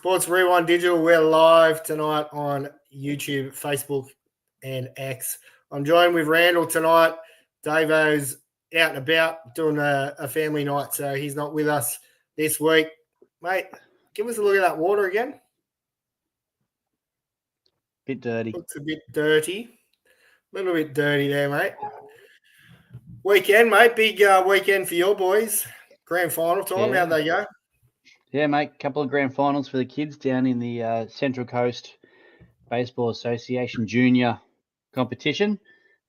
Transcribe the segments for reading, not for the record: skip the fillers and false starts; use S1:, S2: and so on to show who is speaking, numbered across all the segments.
S1: Sports Rewind Digital. We're live tonight on YouTube, Facebook, and X. I'm joined with Randall tonight. Davo's out and about doing a family night, so he's not with us this week. Mate, give us a look at that water again.
S2: Bit dirty.
S1: Looks a bit dirty. A little bit dirty there, mate. Weekend, mate. Big weekend for your boys. Grand final time.
S2: Yeah.
S1: How'd they go?
S2: Yeah, mate. A couple of grand finals for the kids down in the Central Coast Baseball Association Junior competition.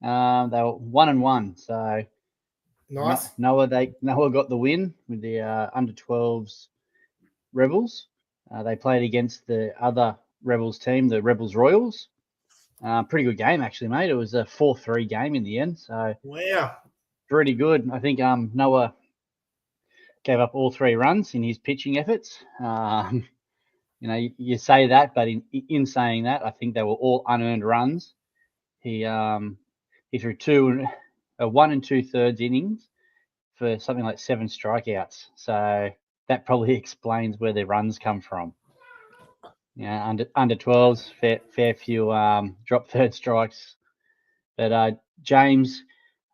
S2: They were 1-1, so
S1: Nice.
S2: Noah got the win with the under 12s Rebels. They played against the other Rebels team, the Rebels Royals. Pretty good game actually, mate. It was a 4-3 game in the end, so
S1: Wow.
S2: pretty good. I think Noah gave up all 3 runs in his pitching efforts. You say that, but in saying that, I think they were all unearned runs. He threw 1 2/3 innings for something like 7 strikeouts. So that probably explains where their runs come from. Yeah, under 12s, fair few drop third strikes. But James,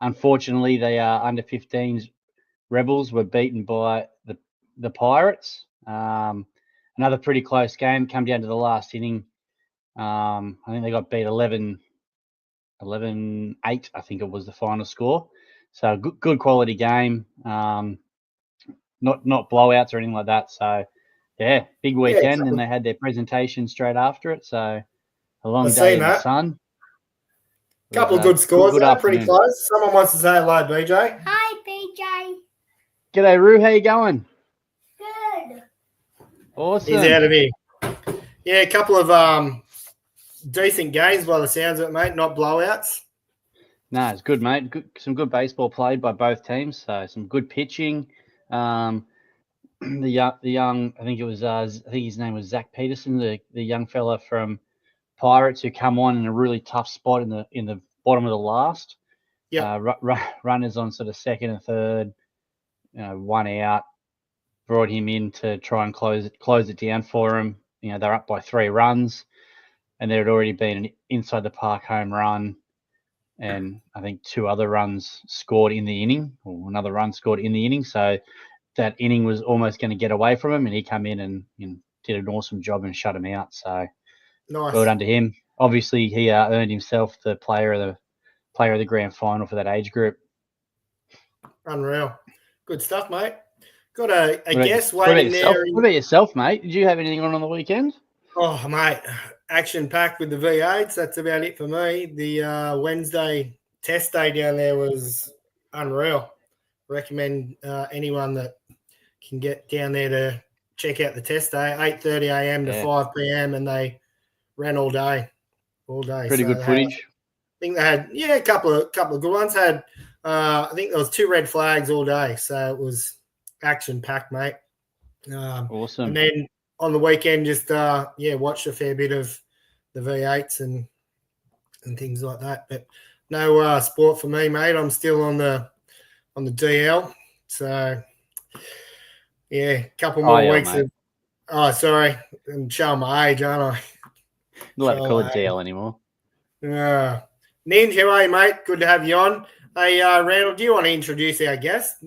S2: unfortunately, they under 15s Rebels were beaten by the Pirates. Another pretty close game. Come down to the last inning. I think they got beat 11-8. I think it was the final score. So good quality game. Not blowouts or anything like that. So yeah, big weekend. And they had their presentation straight after it. So a long day in the sun.
S1: Couple of good scores. Good pretty close. Someone wants to say hello, BJ.
S3: Hi, BJ.
S2: G'day, Roo. How you going?
S3: Good.
S2: Awesome.
S1: He's out of here. Yeah, a couple of decent games by the sounds of it, mate. Not blowouts.
S2: No, it's good, mate. Some good baseball played by both teams. So some good pitching. The young, I think his name was Zach Peterson, the young fella from Pirates who come on in a really tough spot in the bottom of the last.
S1: Yeah.
S2: Runners on sort of second and third. 1 out. Brought him in to try and close it down for him. They're up by 3 runs, and there had already been an inside the park home run, and I think 2 other runs scored in the inning, or another run scored in the inning. So that inning was almost going to get away from him, and he came in and did an awesome job and shut him out. So
S1: nice.
S2: Well done to him. Obviously, he earned himself the player of the grand final for that age group.
S1: Unreal. Good stuff, mate. Got a guest waiting there.
S2: What about yourself, mate? Did you have anything on the weekend?
S1: Oh, mate, action-packed with the V8s. That's about it for me. The Wednesday test day down there was unreal. Recommend anyone that can get down there to check out the test day, 8:30 a.m. to 5 p.m., and they ran all day.
S2: Pretty good footage.
S1: I think they had, a couple of good ones. I think there was 2 red flags all day, so it was action-packed, mate.
S2: Awesome.
S1: And then on the weekend, just watched a fair bit of the V8s and things like that. But no sport for me, mate. I'm still on the DL, so a couple more weeks
S2: mate.
S1: Sorry, I'm showing my age, aren't I?
S2: Not allowed to call it DL anymore.
S1: Ninj, how are you, mate? Good to have you on. Hey, Randall, do you want to introduce our guest?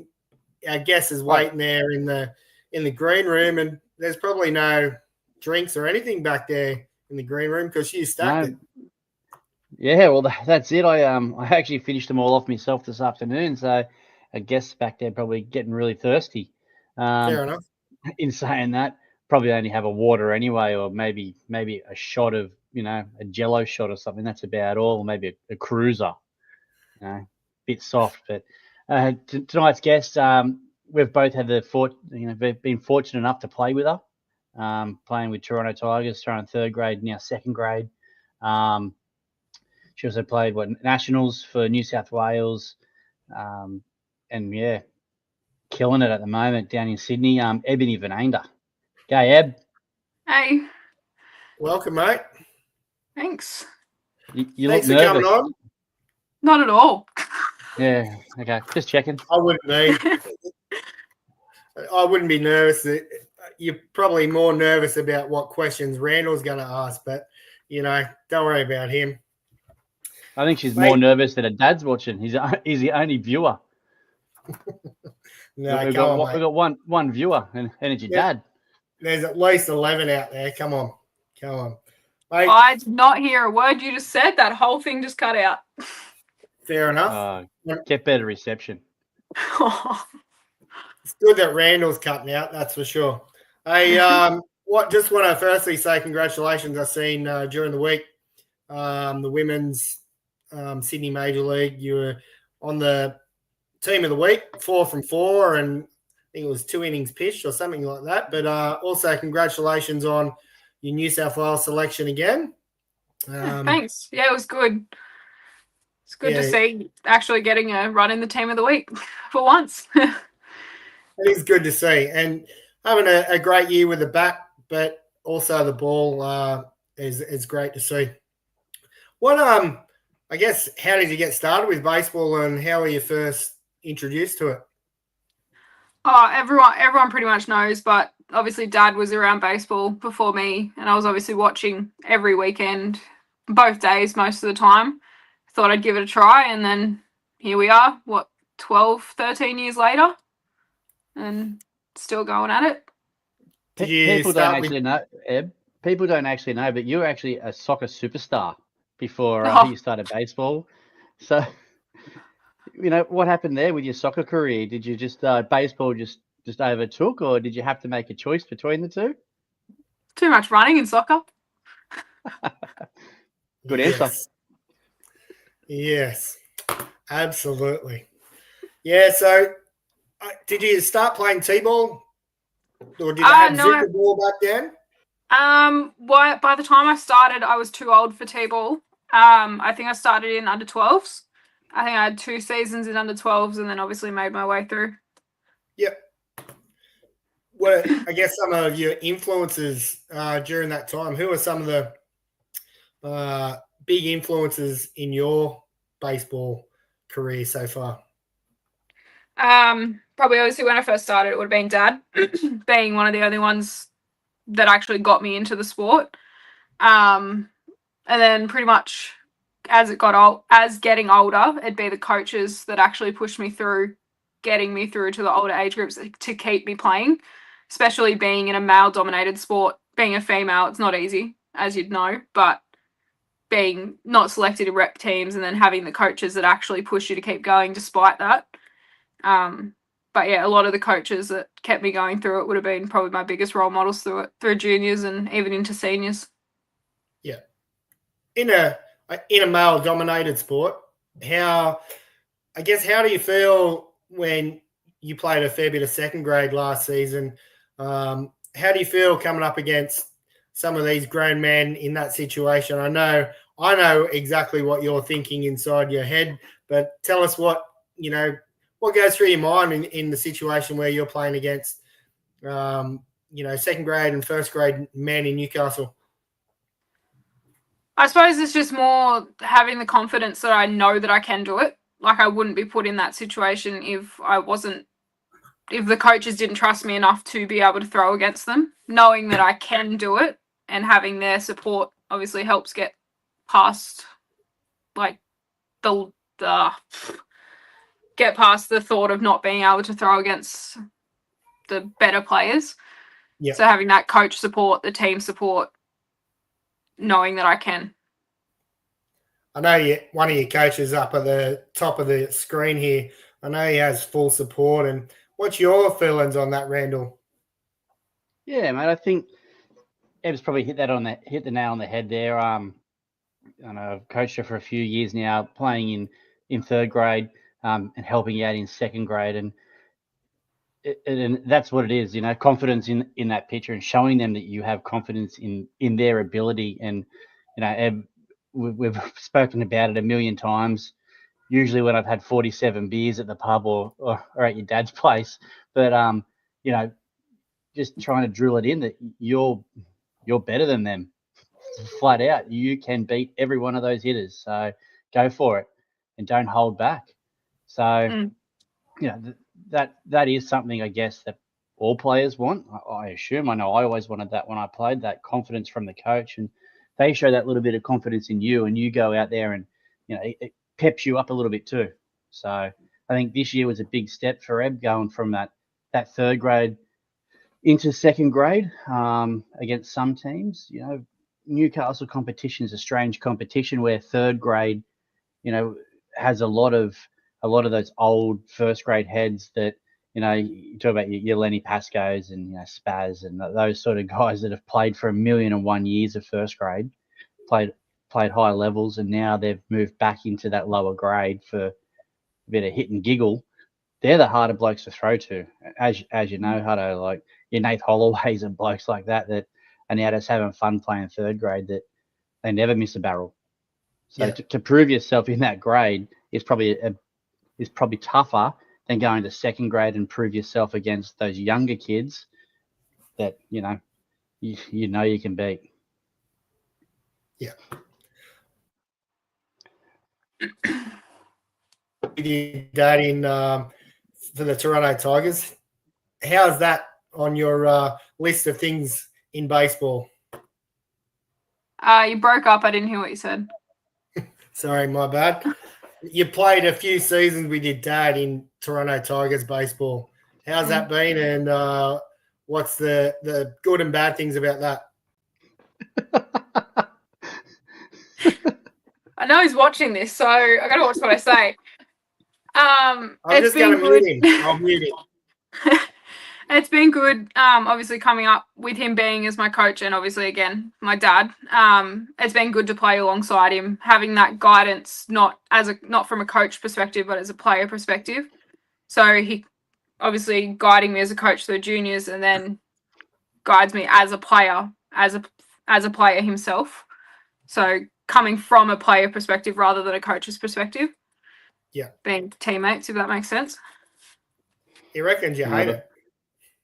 S1: Our guest is waiting there in the green room, and there's probably no drinks or anything back there in the green room because she's stacked it.
S2: Yeah, well, that's it. I actually finished them all off myself this afternoon, so I guess back there probably getting really thirsty.
S1: Fair enough.
S2: In saying that, probably only have a water anyway, or maybe a shot of a Jello shot or something. That's about all. Or maybe a cruiser. Bit soft, but tonight's guest, we've both had we've been fortunate enough to play with her, playing with Toronto Tigers, throwing 3rd grade, now 2nd grade. She also played nationals for New South Wales, and killing it at the moment down in Sydney. Ebony Van Eynde. G'day, Eb.
S4: Hey.
S1: Welcome, mate.
S4: Thanks.
S2: You
S1: Thanks
S2: look
S1: for
S2: nervous.
S1: coming on.
S4: Not at all.
S2: Yeah. Okay. Just checking.
S1: I wouldn't be. I wouldn't be nervous. you're probably more nervous about what questions Randall's going to ask, but, don't worry about him.
S2: I think she's
S1: Mate.
S2: more nervous that her dad's watching. He's the only viewer.
S1: No,
S2: we've got one viewer, and it's your dad.
S1: There's at least 11 out there. Come on. Mate,
S4: I did not hear a word you just said. That whole thing just cut out.
S1: fair enough.
S2: Get better reception.
S1: It's good that Randall's cutting out, that's for sure. Hey, just want to firstly say congratulations. I've seen during the week the women's Sydney Major League. You were on the team of the week, 4 from 4, and I think it was 2 innings pitched or something like that. But also congratulations on your New South Wales selection again.
S4: Thanks. Yeah, it was good. It's good to see actually getting a run in the team of the week for once.
S1: It is good to see, and having a great year with the bat, but also the ball is great to see. What I guess, how did you get started with baseball, and how were you first introduced to it?
S4: Oh, everyone pretty much knows, but obviously Dad was around baseball before me, and I was obviously watching every weekend, both days most of the time. Thought I'd give it a try, and then here we are, 12, 13 years later, and still going at it.
S2: People don't actually know, Eb. People don't actually know, but you were actually a soccer superstar before you started baseball. So, what happened there with your soccer career? Did you just baseball just overtook, or did you have to make a choice between the two?
S4: Too much running in soccer.
S2: Good answer.
S1: Yes, absolutely. Yeah, so did you start playing T-ball, or did you have Super Ball back then?
S4: By the time I started, I was too old for T-ball. I think I started in under 12s. I think I had 2 seasons in under 12s, and then obviously made my way through.
S1: Yep. Well, I guess some of your influences during that time, who are some of the big influences in your baseball career so far?
S4: Probably obviously when I first started, it would have been Dad, being one of the only ones that actually got me into the sport. And then pretty much as getting older, it'd be the coaches that actually pushed me through, getting me through to the older age groups to keep me playing, especially being in a male-dominated sport. Being a female, it's not easy, as you'd know, but being not selected in rep teams and then having the coaches that actually push you to keep going despite that. But yeah, a lot of the coaches that kept me going through it would have been probably my biggest role models through juniors and even into seniors.
S1: Yeah. In a male-dominated sport, how do you feel when you played a fair bit of second grade last season? How do you feel coming up against some of these grown men in that situation? I know exactly what you're thinking inside your head, but tell us what goes through your mind in the situation where you're playing against, second grade and first grade men in Newcastle.
S4: I suppose it's just more having the confidence that I know that I can do it. Like, I wouldn't be put in that situation if the coaches didn't trust me enough to be able to throw against them. Knowing that I can do it and having their support obviously helps get past like get past the thought of not being able to throw against the better players.
S1: Yep.
S4: So having that coach support, the team support, knowing that I can.
S1: I know one of your coaches up at the top of the screen here. I know he has full support. And what's your feelings on that, Randall?
S2: Yeah, mate, I think Eb's probably hit the nail on the head there. I know I've coached her for a few years now, playing in third grade and helping out in second grade, and that's what it is, confidence in that pitcher and showing them that you have confidence in their ability. And Eb, we've spoken about it a million times. Usually when I've had 47 beers at the pub or at your dad's place, but just trying to drill it in that you're better than them, flat out. You can beat every one of those hitters, so go for it and don't hold back. So that is something, I guess, that all players want. I assume. I know I always wanted that when I played, that confidence from the coach, and they show that little bit of confidence in you, and you go out there and it peps you up a little bit too. So I think this year was a big step for Eb, going from that third grade into second grade against some teams. Newcastle competition is a strange competition where third grade, has a lot of those old first grade heads that, you talk about your Lenny Pascoes and Spaz and those sort of guys that have played for 1,000,001 years of first grade, played high levels, and now they've moved back into that lower grade for a bit of hit and giggle. They're the harder blokes to throw to, as you know, Hutto, like your Nate Holloways and blokes like that are now just having fun playing third grade, that they never miss a barrel. So to prove yourself in that grade is probably tougher than going to second grade and prove yourself against those younger kids that you can beat.
S1: Yeah. We did that for the Toronto Tigers. How's that on your list of things in baseball?
S4: You broke up. I didn't hear what you said.
S1: Sorry, my bad. You played a few seasons with your dad in Toronto Tigers baseball. How's that been, and what's the good and bad things about that?
S4: I know he's watching this, so I got to watch what I say.
S1: I'm just going to mute him. I'll mute him.
S4: It's been good, obviously coming up with him being as my coach and obviously, again, my dad. It's been good to play alongside him, having that guidance, not from a coach perspective, but as a player perspective. So he obviously guiding me as a coach through juniors, and then guides me as a player, as a player himself. So coming from a player perspective rather than a coach's perspective.
S1: Yeah.
S4: Being teammates, if that makes sense.
S1: He reckons you hate it.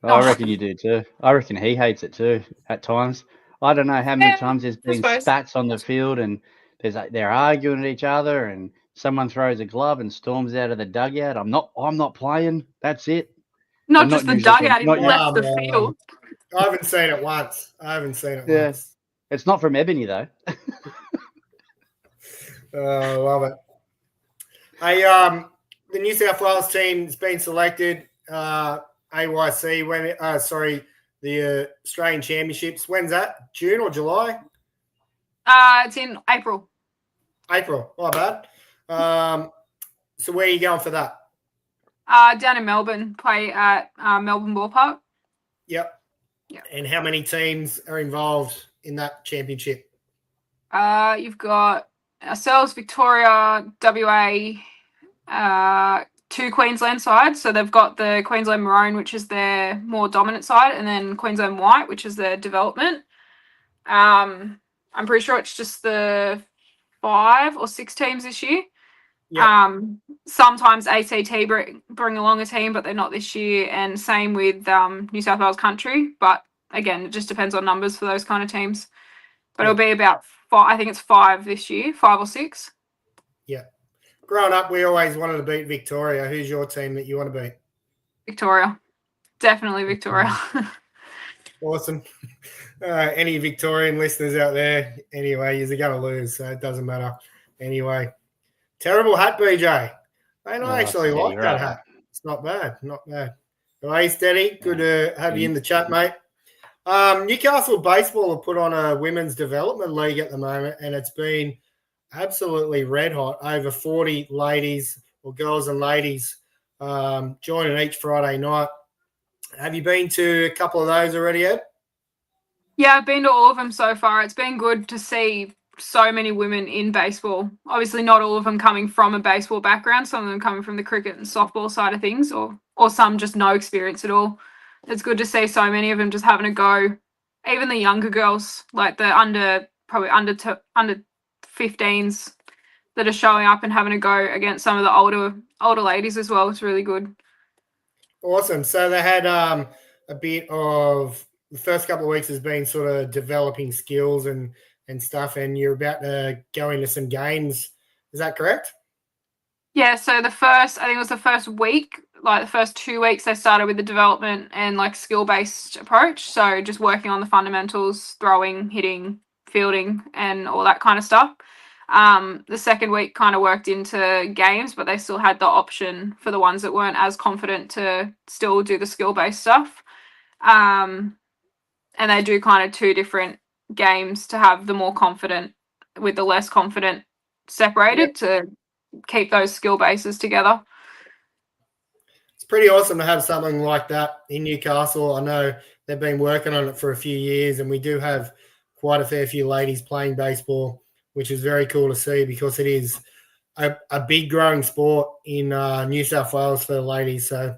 S2: I reckon you do too. I reckon he hates it too at times. I don't know how many times there's been spats on the field and they're arguing at each other, and someone throws a glove and storms out of the dugout. I'm not playing. That's it.
S4: Not just the dugout, he left the field.
S1: I haven't seen it once. Once.
S2: It's not from Ebony though.
S1: Love it. Hey, the New South Wales team's been selected. AYC, the Australian Championships. When's that? June or July?
S4: It's in April.
S1: April. My bad. So where are you going for that?
S4: Down in Melbourne. Play at Melbourne Ballpark.
S1: Yep. And how many teams are involved in that championship?
S4: You've got ourselves, Victoria, WA, 2 Queensland sides. So they've got the Queensland Maroon, which is their more dominant side, and then Queensland White, which is their development. I'm pretty sure it's just the 5 or 6 teams this year. Yep. Sometimes ACT bring along a team, but they're not this year. And same with New South Wales Country. But again, it just depends on numbers for those kind of teams. But It'll be about 5. I think it's 5 this year, 5 or 6.
S1: Yeah. Growing up, we always wanted to beat Victoria. Who's your team that you want to beat?
S4: Victoria. Definitely Victoria.
S1: Awesome. Any Victorian listeners out there? Anyway, you're going to lose, so it doesn't matter. Anyway, terrible hat, BJ. I actually like that hat. It's not bad. Not bad. Hey, Steady. Good to have you in the chat, mate. Newcastle Baseball have put on a women's development league at the moment, and it's been absolutely red hot. Over 40 ladies or girls and ladies joining each Friday night. Have you been to a couple of those already, Ed?
S4: Yeah, I've been to all of them so far. It's been good to see so many women in baseball. Obviously, not all of them coming from a baseball background. Some of them coming from the cricket and softball side of things, or some just no experience at all. It's good to see so many of them just having a go. Even the younger girls, like the under 15s, that are showing up and having a go against some of the older ladies as well. It's really good.
S1: Awesome. So they had a bit of the first couple of weeks has been sort of developing skills and stuff, and you're about to go into some games. Is that correct?
S4: Yeah. So I think it was the first week like the first 2 weeks they started with the development and like skill-based approach, so just working on the fundamentals, throwing, hitting, fielding, and all that kind of stuff. The second week kind of worked into games, but they still had the option for the ones that weren't as confident to still do the skill-based stuff. And they do kind of 2 different games to have the more confident with the less confident separated to keep those skill bases together.
S1: It's pretty awesome to have something like that in Newcastle. I know they've been working on it for a few years, and we do have quite a fair few ladies playing baseball, which is very cool to see because it is a big growing sport in New South Wales for the ladies. So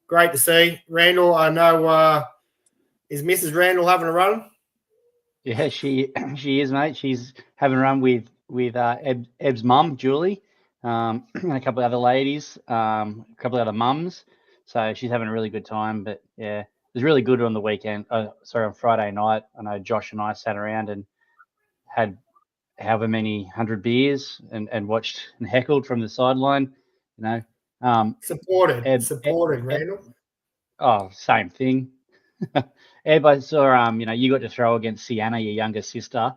S1: great to see. Randall, I know, is Mrs. Randall having a run?
S2: Yeah, she is, mate. She's having a run with Eb's mum, Julie, and a couple of other ladies, a couple of other mums. So she's having a really good time. But yeah, it was really good on the weekend. On Friday night. I know Josh and I sat around and had however many 100 beers and watched and heckled from the sideline. You know,
S1: supported, Randall.
S2: Oh, same thing. Eb, I saw you got to throw against Sienna, your younger sister.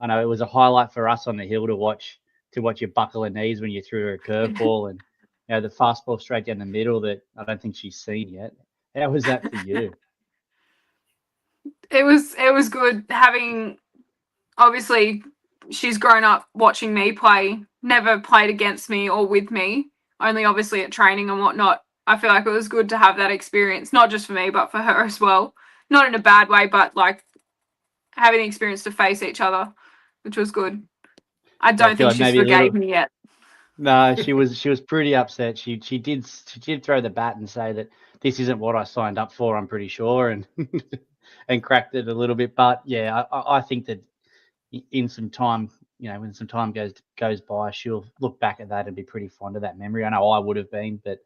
S2: I know it was a highlight for us on the hill to watch you buckle her knees when you threw her a curveball and the fastball straight down the middle that I don't think she's seen yet. How was that for you?
S4: It was good having, obviously she's grown up watching me play, never played against me or with me, only obviously at training and whatnot. I feel like it was good to have that experience, not just for me, but for her as well. Not in a bad way, but like having the experience to face each other, which was good. I don't think she's forgave me yet.
S2: No, she was pretty upset. She did throw the bat and say that this isn't what I signed up for, I'm pretty sure, and and cracked it a little bit. But yeah, I think that in some time, when some time goes by, she'll look back at that and be pretty fond of that memory. I know I would have been, but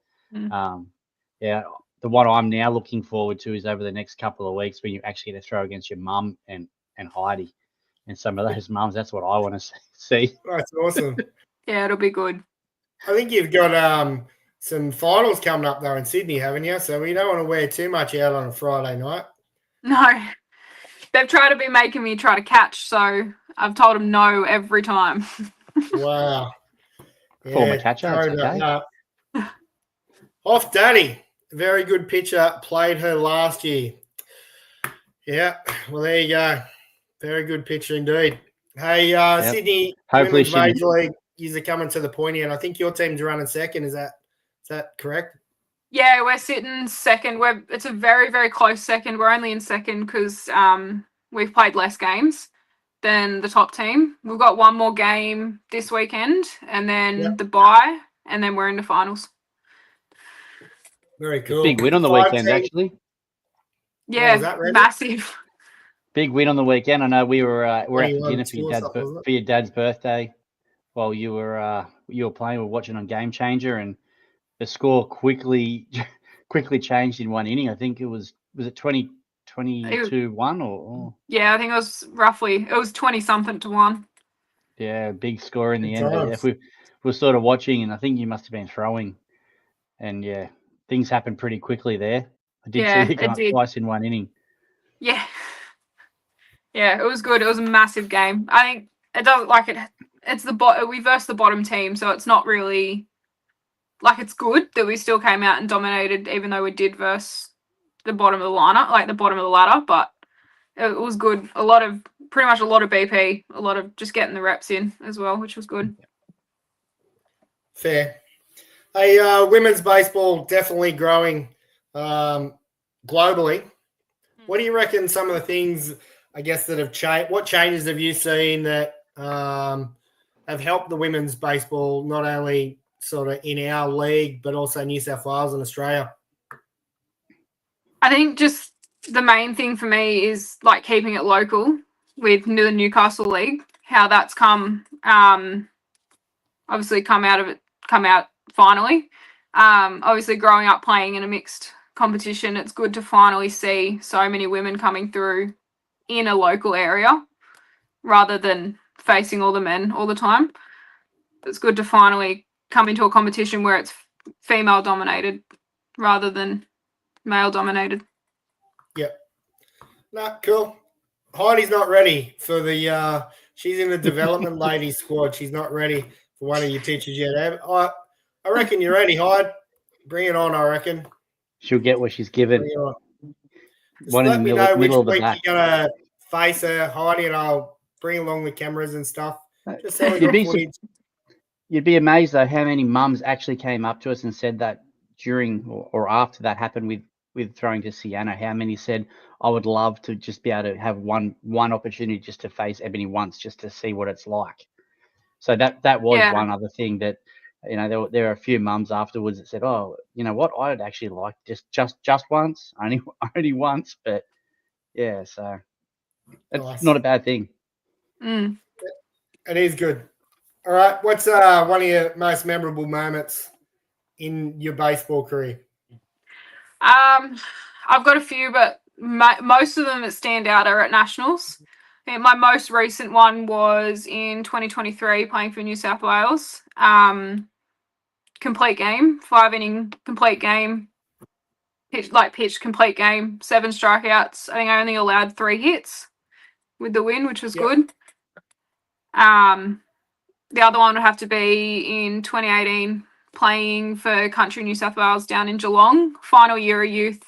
S2: yeah, the one I'm now looking forward to is over the next couple of weeks when you actually get to throw against your mum and Heidi and some of those mums. That's what I want to see.
S1: That's awesome.
S4: Yeah, it'll be good.
S1: I think you've got some finals coming up though in Sydney, haven't you? So we don't want to wear too much out on a Friday night.
S4: No, they've tried to be making me try to catch, so I've told them no every time.
S1: Wow. Yeah,
S2: former catcher. Okay.
S1: Off Daddy, very good pitcher, played her last year. Yeah, well, there you go. Very good pitcher indeed. Hey, Sydney Women's Major League, you're coming to the pointy, and I think your team's running second. Is that correct?
S4: Yeah, we're sitting second. It's a very, very close second. We're only in second because we've played less games than the top team. We've got one more game this weekend, and then the bye, and then we're in the finals.
S1: Very cool.
S2: Big win on the weekend, actually.
S4: Yeah, massive.
S2: Big win on the weekend. I know we were out for dinner for your dad's birthday while you were playing. We were watching on Game Changer, and the score quickly changed in one inning. I think it was it 22-1 or?
S4: Yeah, I think it was 20-something to 1.
S2: Yeah, big score in the end. If we were sort of watching, and I think you must have been throwing, and yeah, things happened pretty quickly there. I did see you come up twice in one inning.
S4: Yeah. Yeah, it was good. It was a massive game. I think it doesn't it's we versed the bottom team, so it's not really it's good that we still came out and dominated, even though we did verse the bottom of the lineup, like the bottom of the ladder. But it was good. Pretty much a lot of BP, a lot of just getting the reps in as well, which was good.
S1: Fair. Hey, women's baseball definitely growing globally. What do you reckon some of the things, I guess, that have changed? What changes have you seen that have helped the women's baseball, not only sort of in our league, but also New South Wales and Australia?
S4: I think just the main thing for me is keeping it local with the Newcastle League, how that's obviously come out finally. Obviously growing up playing in a mixed competition, it's good to finally see so many women coming through in a local area rather than facing all the men all the time. It's good to finally come into a competition where it's female dominated rather than male dominated.
S1: Yep. No, cool. Heidi's not ready for the. She's in the development ladies squad. She's not ready for one of your pitches yet. I reckon you're ready, Hyde. Bring it on. I reckon.
S2: She'll get what she's given.
S1: Bring it on. Just
S2: One in
S1: let
S2: the
S1: me
S2: middle,
S1: know which
S2: middle of the
S1: week
S2: back.
S1: you're gonna face her, Heidi, and I'll bring along the cameras and stuff. Just so we
S2: You'd
S1: got
S2: be
S1: footage.
S2: You'd be amazed though how many mums actually came up to us and said that during or after that happened with throwing to Sienna. How many said, "I would love to just be able to have one opportunity just to face Ebony once, just to see what it's like." So that was
S4: Yeah.
S2: one other thing that, you know, there were a few mums afterwards that said, "Oh, you know what? I'd actually like just once, only once." But yeah, so it's
S1: Nice.
S2: not a bad thing.
S4: Mm.
S1: It is good. All right. What's one of your most memorable moments in your baseball career?
S4: I've got a few, but most of them that stand out are at nationals. I think my most recent one was in 2023, playing for New South Wales. Complete game, 5-inning complete game, pitched complete game, 7 strikeouts. I think I only allowed 3 hits with the win, which was good. The other one would have to be in 2018, playing for Country New South Wales down in Geelong, final year of youth,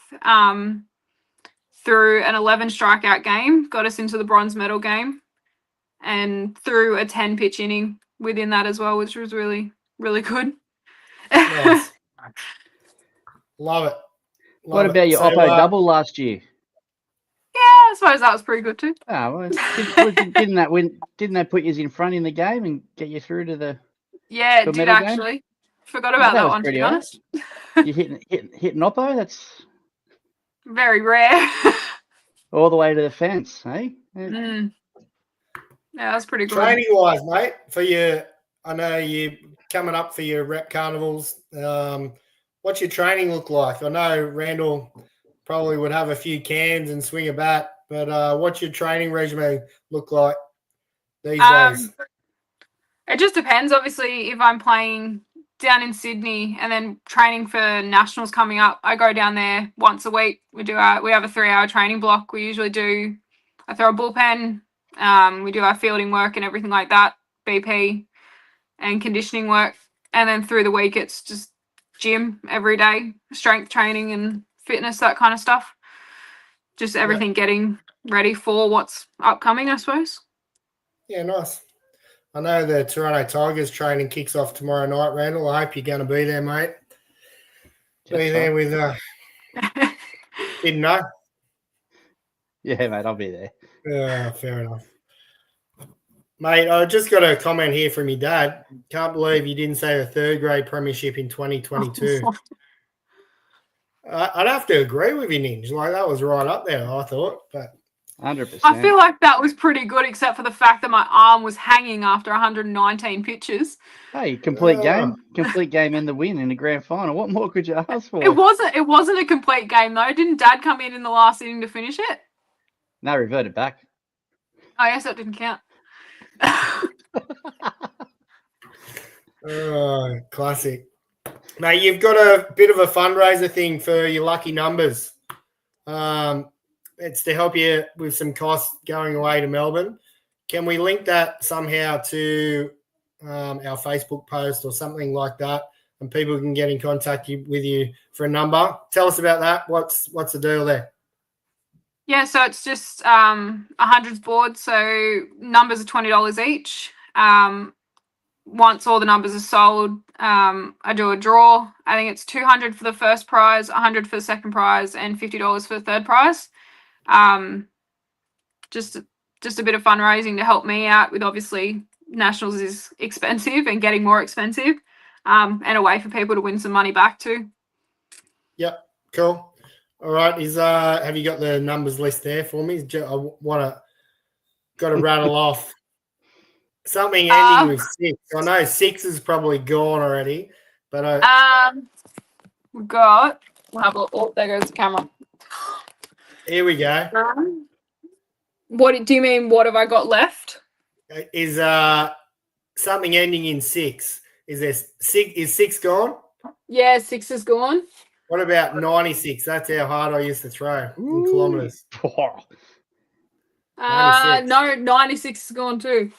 S4: through an 11 strikeout game, got us into the bronze medal game, and through a 10 pitch inning within that as well, which was really, really good.
S1: Nice. Love it.
S2: What about your Oppo double last year?
S4: Yeah, I suppose that was pretty good too.
S2: Oh, well, didn't that win? Didn't they put you in front in the game and get you through to the?
S4: Yeah, it
S2: the
S4: did
S2: medal game?
S4: actually. Forgot about that
S2: was
S4: one, to
S2: pretty
S4: be honest.
S2: You hitting Oppo? That's
S4: Very rare.
S2: all the way to the fence, eh? Yeah.
S4: Yeah, that was pretty good.
S1: Training wise, mate, for your, I know you coming up for your rep carnivals. What's your training look like? I know Randall probably would have a few cans and swing a bat, but what's your training regimen look like these days?
S4: It just depends. Obviously, if I'm playing down in Sydney and then training for nationals coming up, I go down there once a week. We have a 3-hour training block. I throw a bullpen. We do our fielding work and everything like that, BP and conditioning work. And then through the week, it's just gym every day, strength training and fitness, that kind of stuff. Just everything getting ready for what's upcoming, I suppose.
S1: Yeah, nice. I know the Toronto Tigers training kicks off tomorrow night, Randall. I hope you're going to be there, mate. Be there with didn't know.
S2: Yeah, mate, I'll be there.
S1: Fair enough. Mate, I just got a comment here from your dad. Can't believe you didn't say the 3rd grade premiership in 2022. I'd have to agree with you, Ninja. Like, that was right up there, I thought. But
S2: 100%.
S4: I feel like that was pretty good, except for the fact that my arm was hanging after 119 pitches.
S2: Hey, complete game and the win in the grand final. What more could you ask for?
S4: It wasn't a complete game though. Didn't Dad come in the last inning to finish it?
S2: No, reverted back.
S4: Oh, yes, that didn't count.
S1: Classic. Mate, you've got a bit of a fundraiser thing for your lucky numbers. It's to help you with some costs going away to Melbourne. Can we link that somehow to our Facebook post or something like that, and people can get in contact with you for a number? Tell us about that. What's the deal there?
S4: Yeah, so it's just a hundreds board. So numbers are $20 each. Once all the numbers are sold, I do a draw. I think it's $200 for the first prize, $100 for the second prize, and $50 for the third prize. Just a bit of fundraising to help me out with, obviously nationals is expensive and getting more expensive, and a way for people to win some money back too. Yep,
S1: cool. All right, have you got the numbers list there for me? Got to rattle off something ending with 6. I know 6 is probably gone already, but
S4: we've got. We'll have a look. Oh, there goes the camera.
S1: Here we go.
S4: What do you mean? What have I got left?
S1: Is something ending in 6? Is 6 gone?
S4: Yeah, 6 is gone.
S1: What about 96? That's how hard I used to throw in kilometres. 96.
S4: No, 96 is gone too.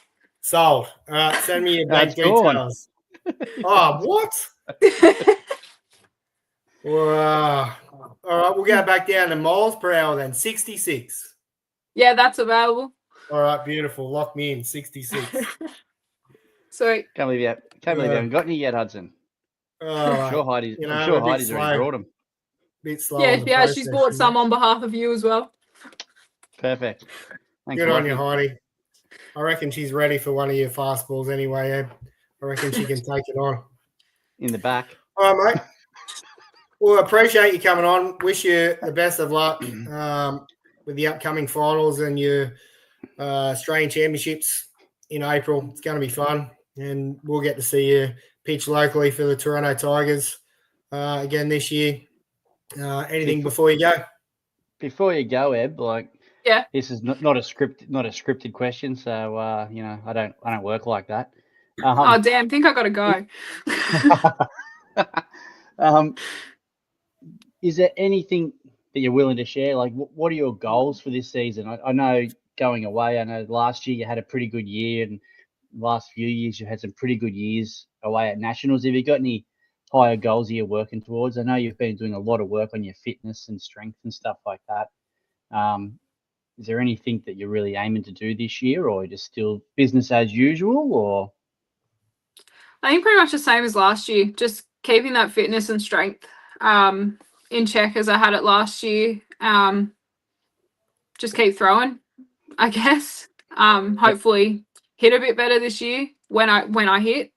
S1: Sold. All right, send me your bank
S2: That's gone.
S1: details. Oh, what? Wow. All right, we'll go back down to miles per hour then. 66.
S4: Yeah, that's available.
S1: All right, beautiful. Lock me in. 66.
S4: Sweet.
S2: Can't believe you haven't got any yet, Hudson.
S1: I'm
S2: Sure, Heidi's.
S1: you know,
S2: I'm sure
S1: I'm a bit
S2: Heidi's already
S1: slow.
S2: brought them.
S1: Bit slow.
S4: Yeah,
S1: on the
S4: yeah, she's
S1: process,
S4: bought
S1: you
S4: some
S1: know.
S4: on behalf of you as well.
S2: Perfect. Thanks,
S1: Good on you,
S2: Lockie.
S1: Heidi. I reckon she's ready for one of your fastballs anyway, Ed. I reckon she can take it on.
S2: In the back.
S1: All right, mate. Well, appreciate you coming on. Wish you the best of luck with the upcoming finals and your Australian Championships in April. It's going to be fun, and we'll get to see you pitch locally for the Toronto Tigers again this year. Anything before you go?
S2: Before you go, Eb,
S4: Yeah.
S2: this is not a scripted question, so I don't work like that.
S4: Oh, damn. Think I got to go.
S2: Is there anything that you're willing to share? Like, what are your goals for this season? I know going away, I know last year you had a pretty good year, and the last few years you had some pretty good years away at Nationals. Have you got any higher goals that you're working towards? I know you've been doing a lot of work on your fitness and strength and stuff like that. Is there anything that you're really aiming to do this year, or just still business as usual, or?
S4: I think pretty much the same as last year. Just keeping that fitness and strength in check as I had it last year. Just keep throwing, I guess. Hopefully hit a bit better this year when I hit.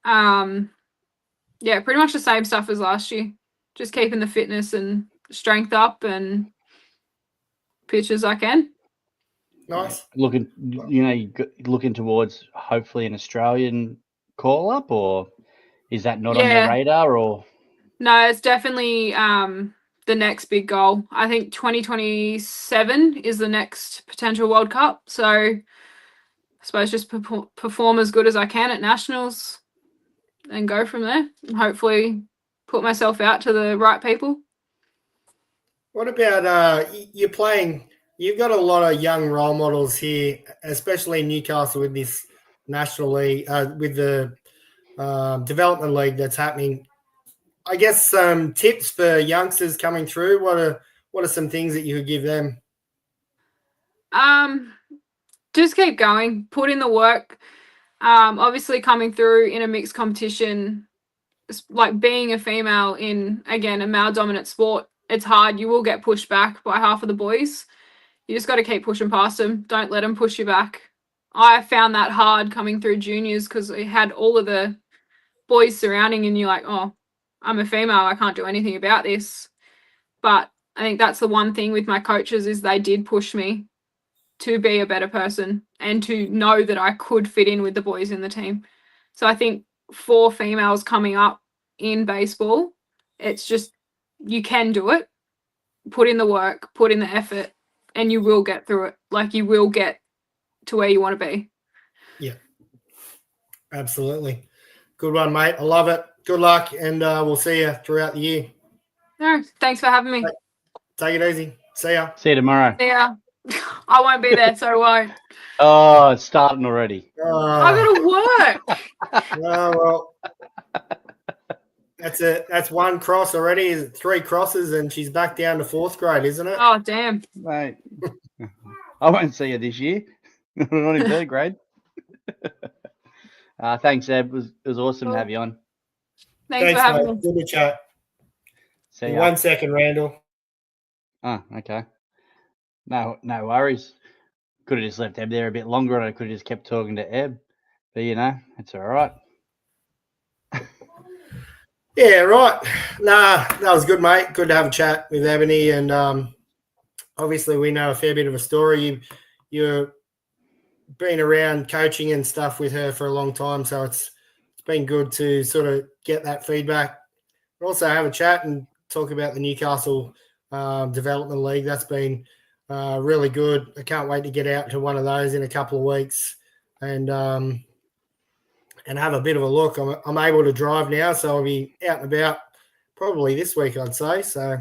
S4: Yeah, pretty much the same stuff as last year. Just keeping the fitness and strength up and pitch as I can.
S1: Nice.
S2: Looking towards hopefully an Australian call up, or is that not on your radar? Or
S4: no, it's definitely the next big goal. I think 2027 is the next potential World Cup. So I suppose just perform as good as I can at Nationals and go from there. And hopefully put myself out to the right people.
S1: What about you're playing? You've got a lot of young role models here, especially in Newcastle with this National League, with the development league that's happening. I guess some tips for youngsters coming through. What are some things that you could give them?
S4: Just keep going, put in the work. Obviously coming through in a mixed competition, like being a female in, again, a male dominant sport, it's hard. You will get pushed back by half of the boys. You just got to keep pushing past them. Don't let them push you back. I found that hard coming through juniors because we had all of the boys surrounding and you're like, oh, I'm a female. I can't do anything about this. But I think that's the one thing with my coaches is they did push me to be a better person and to know that I could fit in with the boys in the team. So I think for females coming up in baseball, it's just you can do it. Put in the work, put in the effort, and you will get through it. Like you will get to where you want to be.
S1: Yeah, absolutely. Good one, mate. I love it. Good luck, and we'll see you throughout the year.
S4: No, thanks for having me.
S1: Take it easy. See ya.
S2: See you tomorrow.
S4: See ya. I won't be there, so I won't.
S2: Oh, it's starting already.
S4: I gotta work.
S1: Well, that's one cross already. Is it 3 crosses, and she's back down to 4th grade, isn't it?
S4: Oh, damn.
S2: Mate, I won't see you this year. Not in 3rd grade. Thanks, Eb. It was awesome to have you on.
S4: Thanks for having me.
S1: Good to chat.
S2: See ya.
S1: 1 second, Randall.
S2: Oh, okay. No worries. Could have just left Eb there a bit longer, and I could have just kept talking to Eb. But it's all right.
S1: Yeah, right. Nah, that was good, mate. Good to have a chat with Ebony, and obviously we know a fair bit of a story. You've been around coaching and stuff with her for a long time, so it's been good to sort of get that feedback. But also have a chat and talk about the Newcastle Development League. That's been really good. I can't wait to get out to one of those in a couple of weeks and have a bit of a look. I'm able to drive now, so I'll be out and about probably this week, I'd say. So,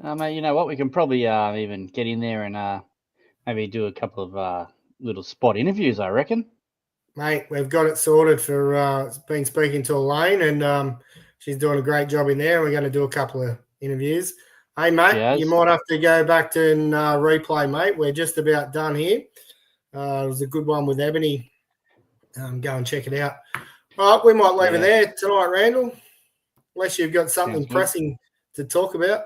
S2: Mate, you know what? We can probably even get in there and maybe do a couple of little spot interviews, I reckon.
S1: mate, we've got it sorted for been speaking to Elaine, and she's doing a great job in there. We're going to do a couple of interviews. Hey, mate,
S2: Cheers.
S1: you might have to go back to and replay, mate. We're just about done here. It was a good one with Ebony. Go and check it out. All right, we might leave it there tonight, Randall, unless you've got something pressing to talk about.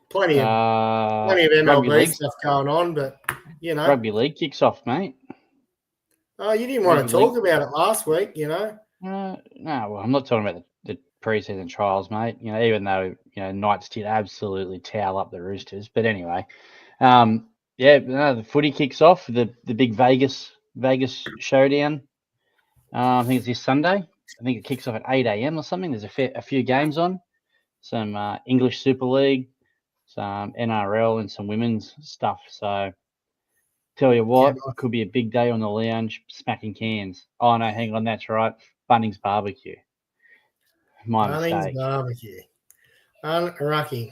S1: Plenty of MLB stuff going on, but, you know.
S2: Rugby league kicks off, mate.
S1: Oh, you didn't want to talk about it last week, you know.
S2: No, well, I'm not talking about the preseason trials, mate. You know, even though, you know, Knights did absolutely towel up the Roosters. But anyway, the footy kicks off, the big Vegas showdown. I think it's this Sunday. I think it kicks off at 8 a.m. or something. There's a few games on. Some English Super League, some NRL, and some women's stuff. So, tell you what, it could be a big day on the lounge, smacking cans. Oh, no, hang on, that's right. Bunnings barbecue. My mistake.
S1: Bunnings barbecue.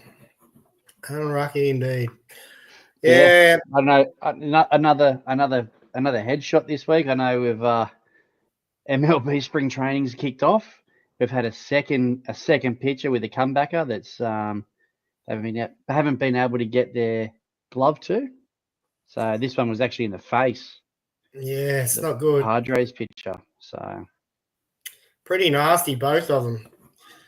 S1: Unlucky indeed. Yeah.
S2: I know another headshot this week. I know we've MLB spring training's kicked off. We've had a second pitcher with a comebacker that's haven't been able to get their glove to. So this one was actually in the face.
S1: Yeah, it's not good.
S2: Padres pitcher. So
S1: pretty nasty, both of them.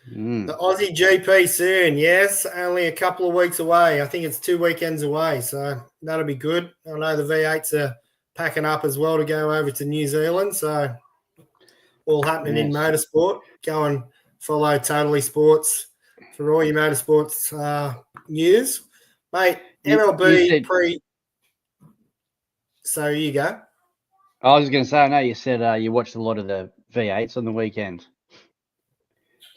S1: The Aussie GP soon, yes, only a couple of weeks away. I think it's 2 weekends away, so that'll be good. I know the V8s are packing up as well to go over to New Zealand, so all happening in motorsport. Go and follow Totally Sports for all your motorsports news. Mate, MLB So you go.
S2: I was going to say, I know you said you watched a lot of the V8s on the weekend.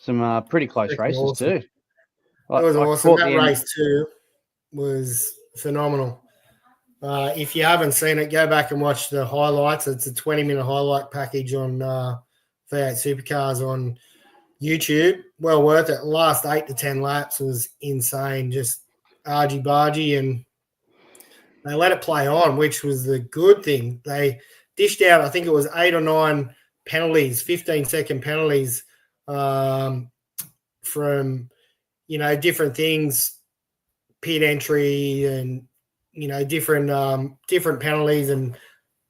S2: Some pretty close races too.
S1: It was awesome. That race too was phenomenal. If you haven't seen it, go back and watch the highlights. It's a 20-minute highlight package on V8 Supercars on YouTube. Well worth it. Last 8 to 10 laps was insane. Just argy-bargy, and they let it play on, which was the good thing. They dished out, I think it was 8 or 9 penalties, 15-second penalties from, you know, different things, pit entry and, you know, different penalties and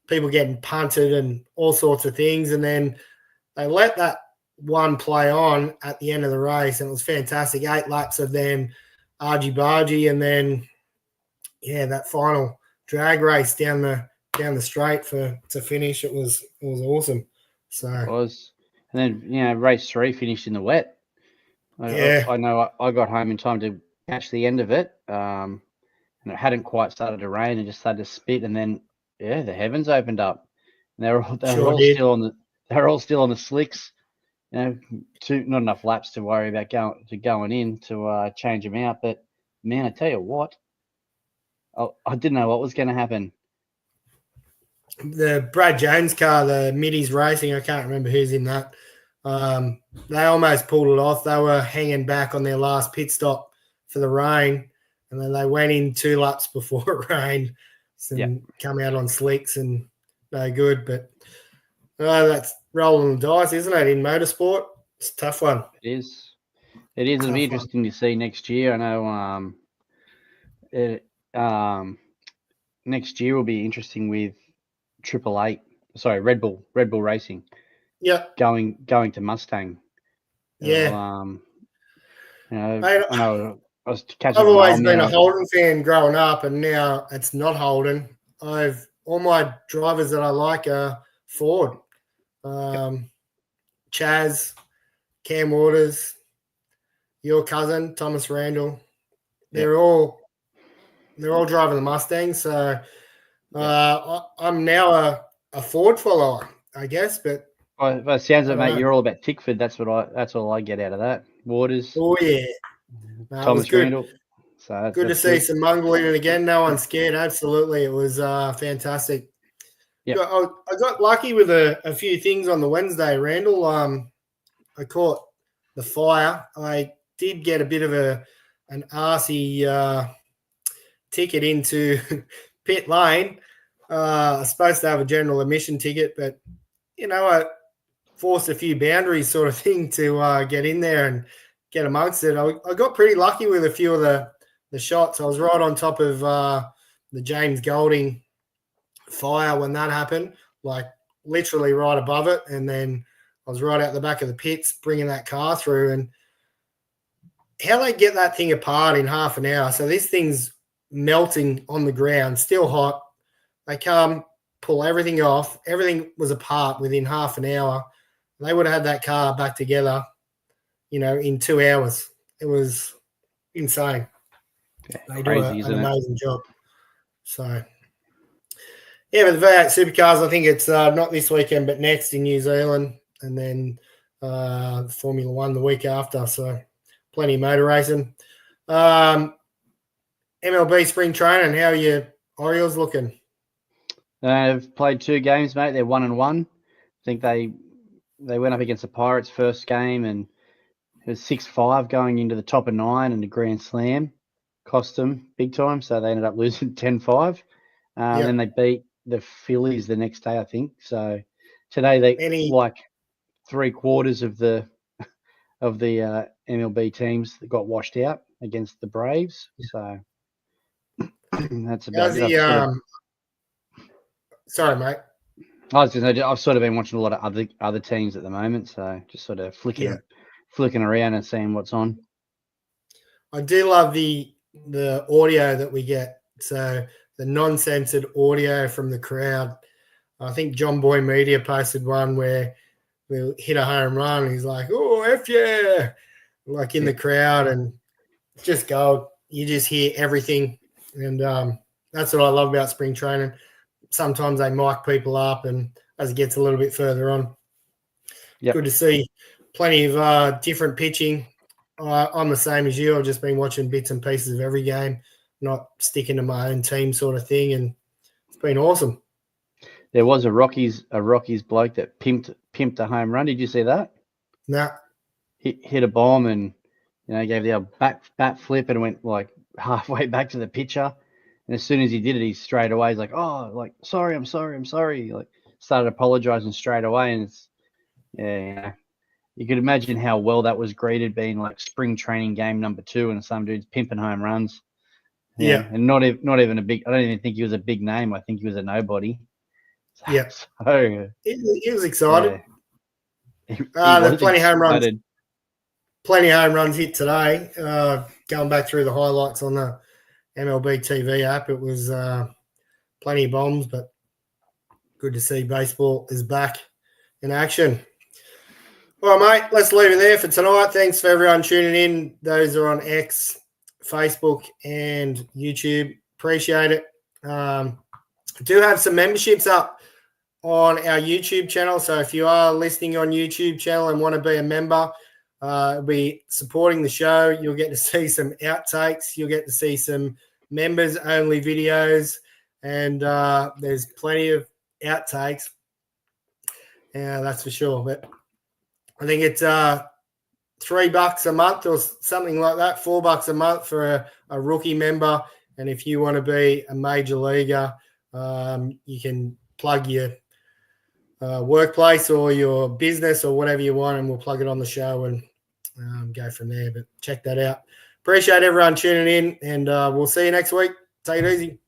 S1: people getting punted and all sorts of things. And then they let that one play on at the end of the race, and it was fantastic. 8 laps of them argy-bargy, and then, that final drag race down the straight to finish. It was awesome. So
S2: it was. And then, race 3 finished in the wet. I know I got home in time to catch the end of it. And it hadn't quite started to rain and just started to spit. And then, the heavens opened up. And they were all still on the slicks. Not enough laps to worry about going in to change them out. But, man, I tell you what, I didn't know what was going to happen.
S1: The Brad Jones car, the Middies Racing, I can't remember who's in that. They almost pulled it off. They were hanging back on their last pit stop for the rain, and then they went in 2 laps before it rained and come out on slicks and no good. But that's rolling the dice, isn't it, in motorsport? It's a tough one.
S2: It is. It'll be interesting to see next year. I know next year will be interesting with Red Bull Racing.
S1: Yeah.
S2: Going to Mustang.
S1: Yeah.
S2: I know I was catching.
S1: I've always been a Holden fan growing up, and now it's not Holden. All my drivers that I like are Ford. Chaz, Cam Waters, your cousin Thomas Randall. They're all driving the Mustang. So I'm now a Ford follower, I guess. But
S2: by the sounds of it, mate, you're all about Tickford. That's all I get out of that. Waters.
S1: Oh yeah.
S2: Thomas Randall. So
S1: good to see some mongrel in it again. No one's scared. Absolutely. It was fantastic. Yep. I got lucky with a few things on the Wednesday, Randall. I caught the fire. I did get a bit of an arsey ticket into pit lane. I was supposed to have a general admission ticket, but, I forced a few boundaries sort of thing to get in there and get amongst it. I got pretty lucky with a few of the shots. I was right on top of the James Golding fire when that happened, like literally right above it. And then I was right out the back of the pits bringing that car through. And how they get that thing apart in half an hour. So this thing's melting on the ground, still hot. They come, pull everything off. Everything was apart within half an hour. They would have had that car back together, in 2 hours. It was insane. They do an amazing job. So, yeah, but the V8 Supercars, I think it's not this weekend, but next in New Zealand, and then Formula One the week after. So, plenty of motor racing. MLB spring training, how are your Orioles looking?
S2: They've played 2 games, mate. They're 1-1. I think they went up against the Pirates first game, and it was 6-5 going into the top of 9, and the grand slam cost them big time. So they ended up losing 10-5. Then they beat the Phillies the next day, I think. So today they like 3/4 of the MLB teams that got washed out against the Braves. So that's about it.
S1: Sorry, mate.
S2: I've sort of been watching a lot of other teams at the moment, so just sort of flicking around and seeing what's on.
S1: I do love the audio that we get. So the non-censored audio from the crowd. I think John Boy Media posted one where we hit a home run. And he's like, "Oh, F yeah!" Like in the crowd, and just gold. You just hear everything, and that's what I love about spring training. Sometimes they mic people up, and as it gets a little bit further on, good to see plenty of different pitching. I'm the same as you. I've just been watching bits and pieces of every game, not sticking to my own team sort of thing, and it's been awesome.
S2: There was a Rockies bloke that pimped a home run. Did you see that?
S1: No.
S2: Hit a bomb and gave the old bat flip and went like halfway back to the pitcher. And as soon as he did it, he straight away he's like, "Oh, like sorry, I'm sorry." Like started apologizing straight away, and it's you could imagine how well that was greeted, being like spring training game number 2, and some dude's pimping home runs. Yeah, and not even a big. I don't even think he was a big name. I think he was a nobody. So
S1: he was excited.
S2: Yeah.
S1: There's plenty of home runs. Plenty of home runs hit today. Going back through the highlights on the MLB TV app, it was plenty of bombs, but good to see baseball is back in action. All right, mate, let's leave it there for tonight. Thanks for everyone tuning in. Those are on X, Facebook, and YouTube. Appreciate it. Do have some memberships up on our YouTube channel. So if you are listening on YouTube channel and want to be a member, be supporting the show, you'll get to see some outtakes. You'll get to see some members-only videos, and there's plenty of outtakes. Yeah, that's for sure. But I think it's $3 a month or something like that, $4 a month for a rookie member. And if you want to be a major leaguer, you can plug your workplace or your business or whatever you want, and we'll plug it on the show and go from there. But check that out. Appreciate everyone tuning in, and we'll see you next week. Take it easy.